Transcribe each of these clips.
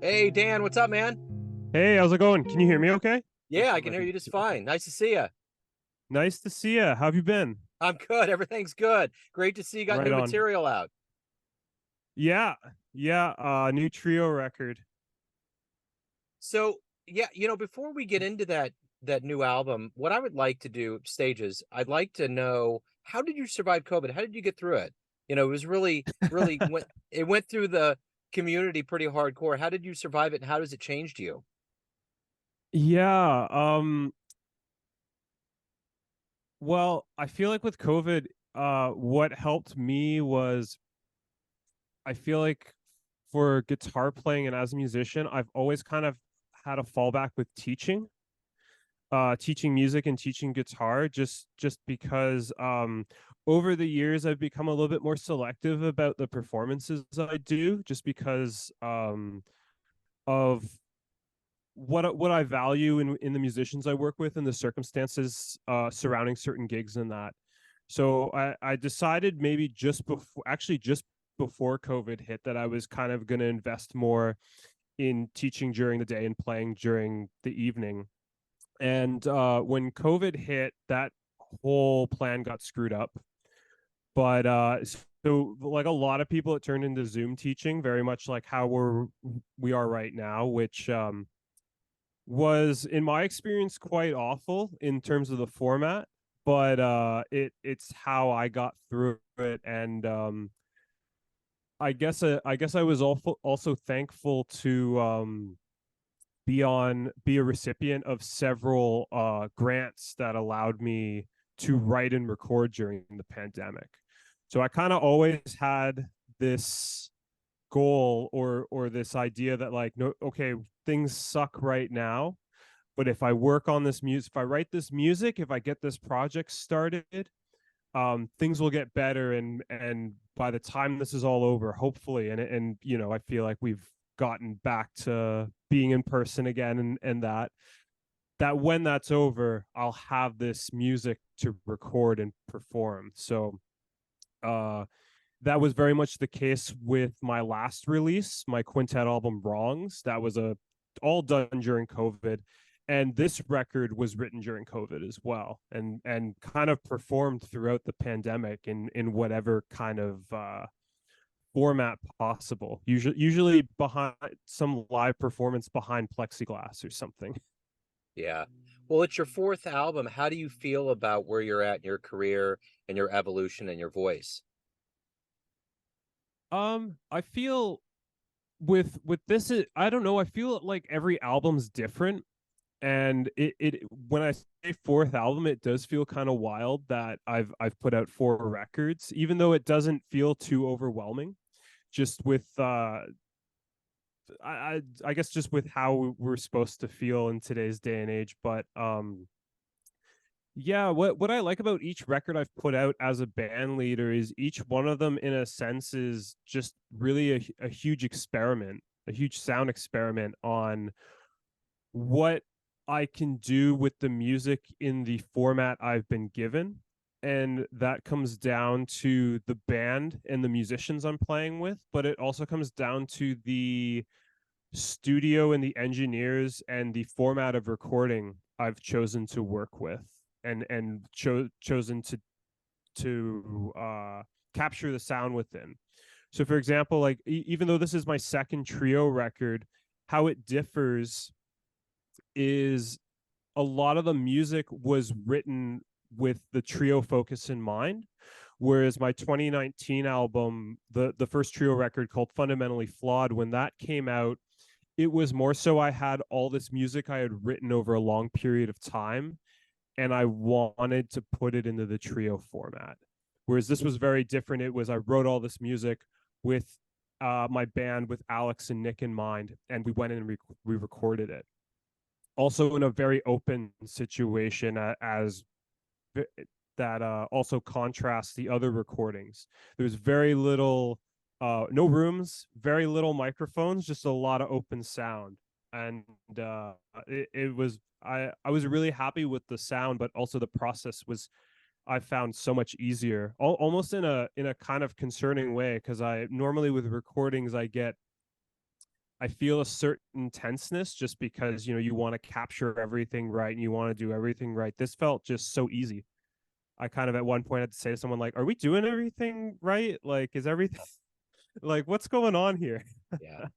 Hey Dan, what's up, man? Hey, how's it going? Can you hear me okay? Yeah, I can hear you just fine. Nice to see you. Nice to see you. How have you been? I'm good. Everything's good. Great to see you got Right new on. material out. Yeah, yeah, new trio record. So, yeah, before we get into that new album, what I would like to do stages, I'd like to know how did you survive COVID? How did you get through it? It was really went through the community pretty hardcore. How did you survive it and how does it changed you? Yeah, well, I feel like with COVID, what helped me was I feel like for guitar playing and as a musician, I've always kind of had a fallback with teaching music and teaching guitar just because over the years I've become a little bit more selective about the performances I do just because of what I value in the musicians I work with and the circumstances surrounding certain gigs and that. So I decided maybe just before COVID hit that I was kind of going to invest more in teaching during the day and playing during the evening. And when COVID hit, that whole plan got screwed up. But so like a lot of people, it turned into Zoom teaching, very much like how we are right now, which was in my experience quite awful in terms of the format. But it's how I got through it, and I guess I was also thankful to be a recipient of several grants that allowed me to write and record during the pandemic. So I kind of always had this goal or this idea that like no, okay, things suck right now, but if I work on this music, if I write this music, if I get this project started, things will get better, and by the time this is all over, hopefully, and I feel like we've gotten back to being in person again, and that when that's over, I'll have this music to record and perform. So uh that was very much the case with my last release, my quintet album Wrongs. That was a all done during COVID. And this record was written during COVID as well, and kind of performed throughout the pandemic in whatever kind of format possible. Usually behind some live performance behind plexiglass or something. Yeah. Well, it's your fourth album. How do you feel about where you're at in your career and your evolution and your voice? I feel with this, I don't know. I feel like every album's different, and it when I say fourth album, it does feel kind of wild that I've put out four records, even though it doesn't feel too overwhelming. Just with I guess just with how we're supposed to feel in today's day and age, but yeah, what I like about each record I've put out as a band leader is each one of them, in a sense, is just really a huge experiment, a huge sound experiment on what I can do with the music in the format I've been given. And that comes down to the band and the musicians I'm playing with, but it also comes down to the studio and the engineers and the format of recording I've chosen to work with and chosen to capture the sound within. So, for example, like even though this is my second trio record, how it differs is a lot of the music was written with the trio focus in mind, whereas my 2019 album, the first trio record called Fundamentally Flawed, when that came out, it was more so I had all this music I had written over a long period of time, and I wanted to put it into the trio format. Whereas this was very different. It was I wrote all this music with my band, with Alex and Nick in mind, and we went in and we recorded it. Also in a very open situation, as that also contrasts the other recordings. There's very little, no rooms, very little microphones, just a lot of open sound, and it was I was really happy with the sound, but also the process was I found so much easier, almost in a kind of concerning way, because I normally with recordings I get I feel a certain tenseness just because, you know, you want to capture everything right and you want to do everything right. This felt just so easy. I kind of at one point had to say to someone like, "Are we doing everything right? Like, is everything like what's going on here?" Yeah.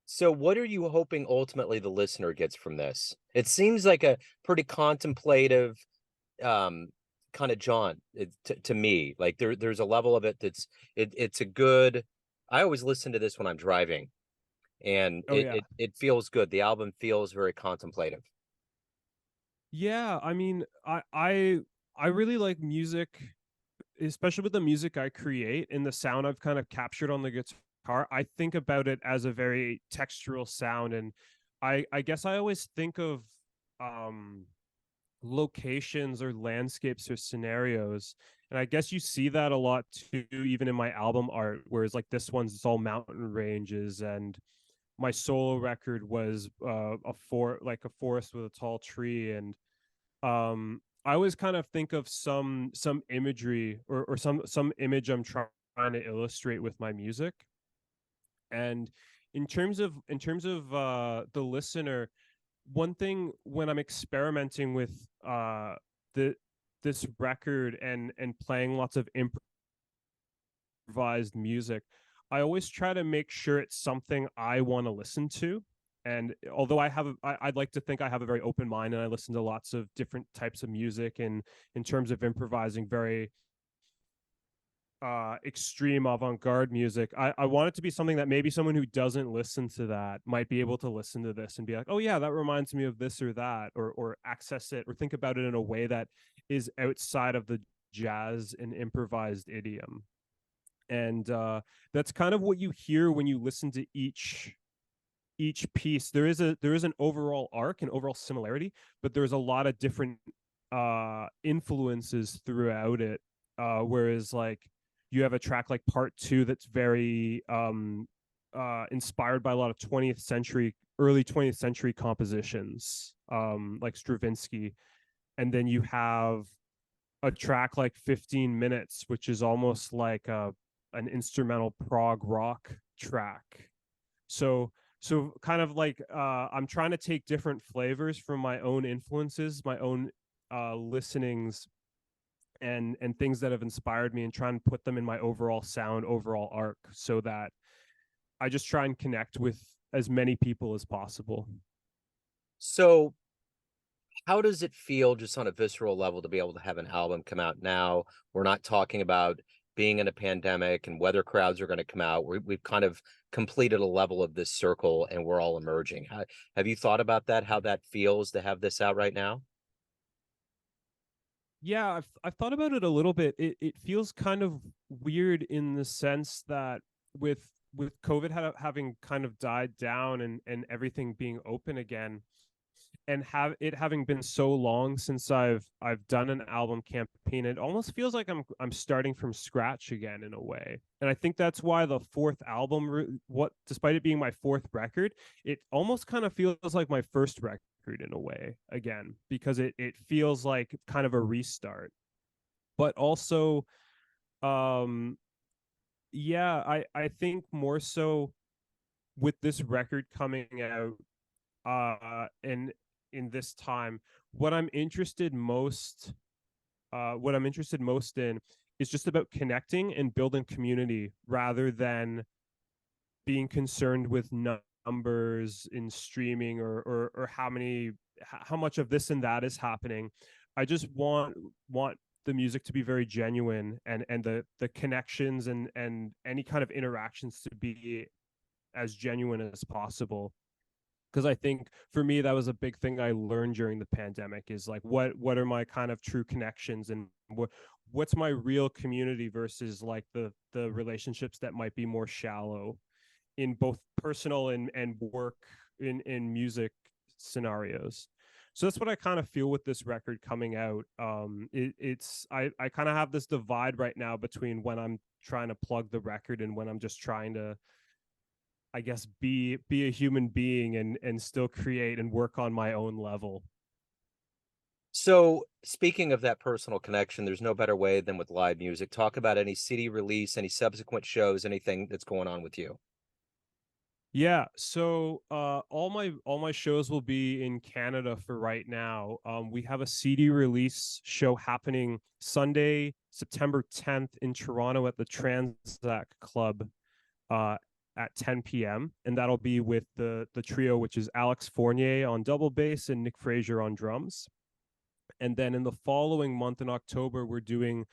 So what are you hoping ultimately the listener gets from this? It seems like a pretty contemplative um kind of jaunt to me. Like there's a level of it that's it's a good. I always listen to this when I'm driving, and Oh yeah. it feels good. The album feels very contemplative. Yeah, I mean, I really like music, especially with the music I create and the sound I've kind of captured on the guitar. I think about it as a very textural sound, and I guess I always think of um locations or landscapes or scenarios. And I guess you see that a lot too, even in my album art, whereas like this one's it's all mountain ranges, and my solo record was a forest with a tall tree. And I always kind of think of some imagery or some image I'm trying to illustrate with my music. And in terms of the listener, one thing when I'm experimenting with the this record and playing lots of improvised music, I always try to make sure it's something I want to listen to. And although I'd like to think I have a very open mind and I listen to lots of different types of music, and in terms of improvising very extreme avant-garde music, I want it to be something that maybe someone who doesn't listen to that might be able to listen to this and be like, oh yeah, that reminds me of this or that, or access it or think about it in a way that is outside of the jazz and improvised idiom. And that's kind of what you hear when you listen to each piece. There is an overall arc and overall similarity, but there's a lot of different influences throughout it. Whereas like you have a track like part two that's very inspired by a lot of 20th century, early 20th century compositions, like Stravinsky. And then you have a track like 15 minutes, which is almost like an instrumental prog rock track. So kind of like I'm trying to take different flavors from my own influences, my own listenings, and things that have inspired me, and try and put them in my overall sound, overall arc, so that I just try and connect with as many people as possible. So how does it feel just on a visceral level to be able to have an album come out now? We're not talking about being in a pandemic and whether crowds are going to come out. We've kind of completed a level of this circle and we're all emerging. Have you thought about that? How that feels to have this out right now? Yeah, I've thought about it a little bit. It feels kind of weird in the sense that with COVID having kind of died down and everything being open again, and having been so long since I've done an album campaign, it almost feels like I'm starting from scratch again in a way. And I think that's why the fourth album, what despite it being my fourth record, it almost kind of feels like my first record in a way again, because it feels like kind of a restart. But also, um, yeah, I think more so with this record coming out, and in this time, what I'm interested most what I'm interested most in is just about connecting and building community rather than being concerned with numbers in streaming, or how much of this and that is happening. I just want the music to be very genuine, and the connections and any kind of interactions to be as genuine as possible. Because I think for me that was a big thing I learned during the pandemic, is like what are my kind of true connections, and what's my real community versus like the relationships that might be more shallow in both personal and work in music scenarios. So that's what I kind of feel with this record coming out. It's I kind of have this divide right now between when I'm trying to plug the record and when I'm just trying to, I guess, be a human being and still create and work on my own level. So speaking of that personal connection, there's no better way than with live music. Talk about any CD release, any subsequent shows, anything that's going on with you. Yeah, so all my shows will be in Canada for right now. We have a CD release show happening Sunday, September 10th in Toronto at the Transac Club uh at 10 p.m. and that'll be with the trio, which is Alex Fournier on double bass and Nick Frazier on drums. And then in the following month in October, we're doing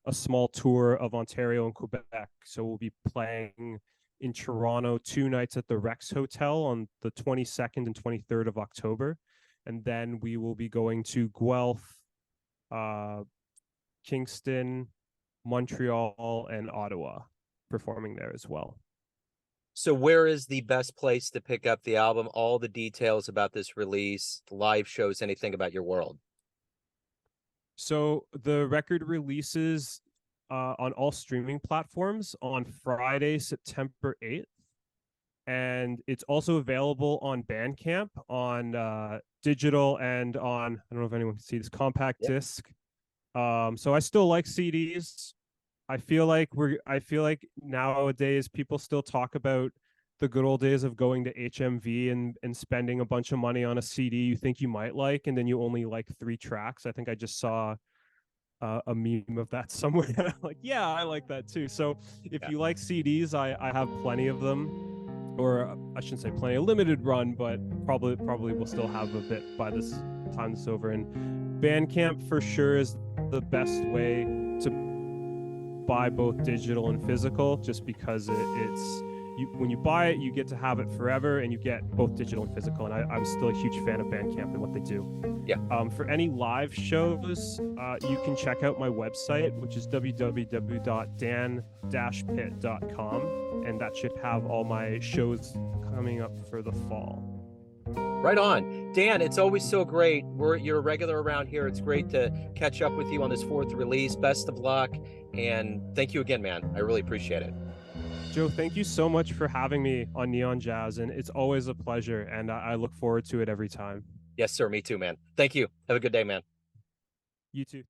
a small tour of Ontario and Quebec. So we'll be playing in Toronto 2 nights at the Rex Hotel on the 22nd and 23rd of October. And then we will be going to Guelph, uh, Kingston, Montreal, and Ottawa, performing there as well. So where is the best place to pick up the album? All the details about this release, live shows, anything about your world? So the record releases on all streaming platforms on Friday, September 8th. And it's also available on Bandcamp, on digital, and on, I don't know if anyone can see this, compact Yeah. disc. So I still like CDs. I feel like nowadays people still talk about the good old days of going to HMV and spending a bunch of money on a CD you think you might like, and then you only like 3 tracks. I think I just saw a meme of that somewhere. Like, yeah, I like that too. So if Yeah. you like CDs, I have plenty of them, or I shouldn't say plenty, a limited run, but probably will still have a bit by this time it's over. And Bandcamp for sure is the best way to buy both digital and physical, just because it's you, when you buy it, you get to have it forever, and you get both digital and physical. And I'm still a huge fan of Bandcamp and what they do. Yeah. For any live shows, you can check out my website, which is www.dan-pitt.com, and that should have all my shows coming up for the fall. Right on. Dan, it's always so great. You're a regular around here. It's great to catch up with you on this fourth release. Best of luck. And thank you again, man. I really appreciate it. Joe, thank you so much for having me on Neon Jazz, and it's always a pleasure, and I look forward to it every time. Yes, sir. Me too, man. Thank you. Have a good day, man. You too.